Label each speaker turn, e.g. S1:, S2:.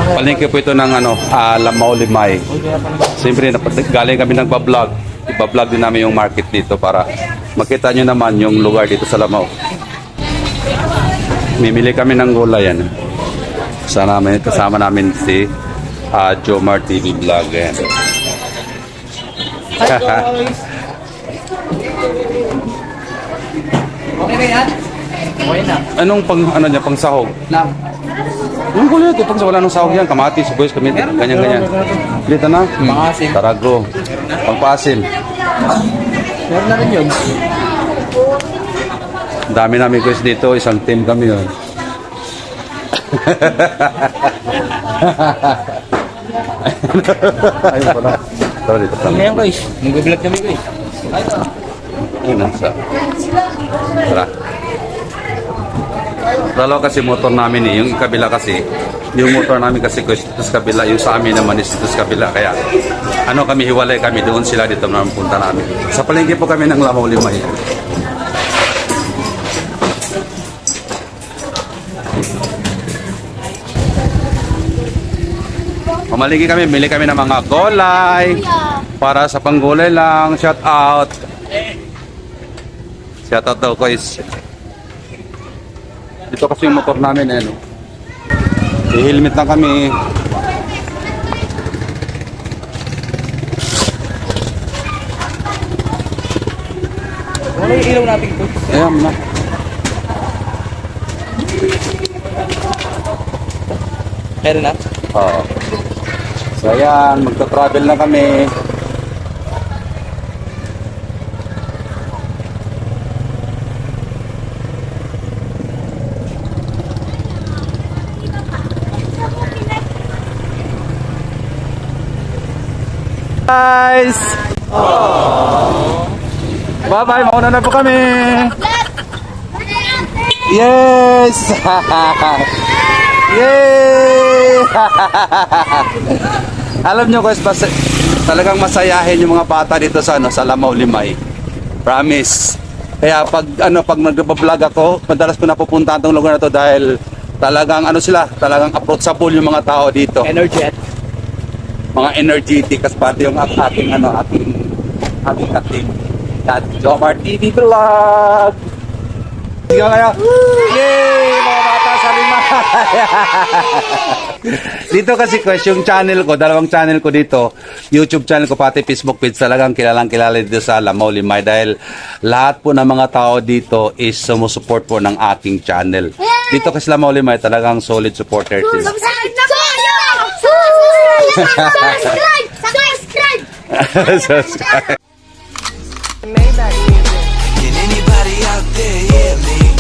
S1: Palengke po ito ng Lamao Limay. Siyempre, galing kami nagpa-vlog. Ipa-vlog din namin yung market dito para makita nyo naman yung lugar dito sa Lamao. Mimili kami ng gulay yan. Kasama namin si Jomar TV Vlog. Yan.
S2: Hi guys! Okay na yan? Okay na.
S1: Anong pang sahog?
S2: Lang.
S1: Yung gulay ito, pag wala nang sahog yan, kamatis, sibuyas, ganyan. Dito na?
S2: Pangasim.
S1: Taragro. Pangpasim.
S2: Meron na rin yun.
S1: Dami namin guys dito, isang team kami yun. Ayun pala. Tara dito.
S2: Ngayon guys, mag-vlog kami guys.
S1: Ayun na. Tara. Dalawa kasi motor namin eh. Yung kabila kasi, yung motor namin kasi guys dito sa kabila, yung sa amin naman is dito sa kabila. Kaya kami hiwalay kami doon, sila dito naman punta namin. Sa palengke po kami ng Lamao Limay. Mamalingki kami, bili kami ng mga gulay para sa panggulay lang. Shout out. Shout out daw guys. Dito kasi yung motor namin eh, no? I-helmet lang kami.
S2: Wala yung ilaw natin ito.
S1: Ayan na.
S2: Meron na?
S1: Oo. So ayan, magta-travel na kami. Guys! Bye-bye, mauna na po kami. Yes! Yay! Alam nyo guys, talagang masayahin yung mga bata dito sa Lamao Limay. Promise. Kaya pag nagba-vlog ako, madalas ko napupunta ang lugar na to dahil talagang talagang approachable yung mga tao dito.
S2: Energetic.
S1: Mga energetic kasi pati yung ating ating Jomar TV Vlog. Sige kaya. Yay! Mga bata sa lima. Dito kasi yung channel ko, dalawang channel ko dito, YouTube channel ko pati Facebook page, talagang kilalang kilala dito sa Lamao Limay dahil lahat po ng mga tao dito is sumusupport po ng aking channel. Dito kasi Lamao Limay talagang solid supporter din.
S3: Subscribe!
S4: Can anybody out there hear me?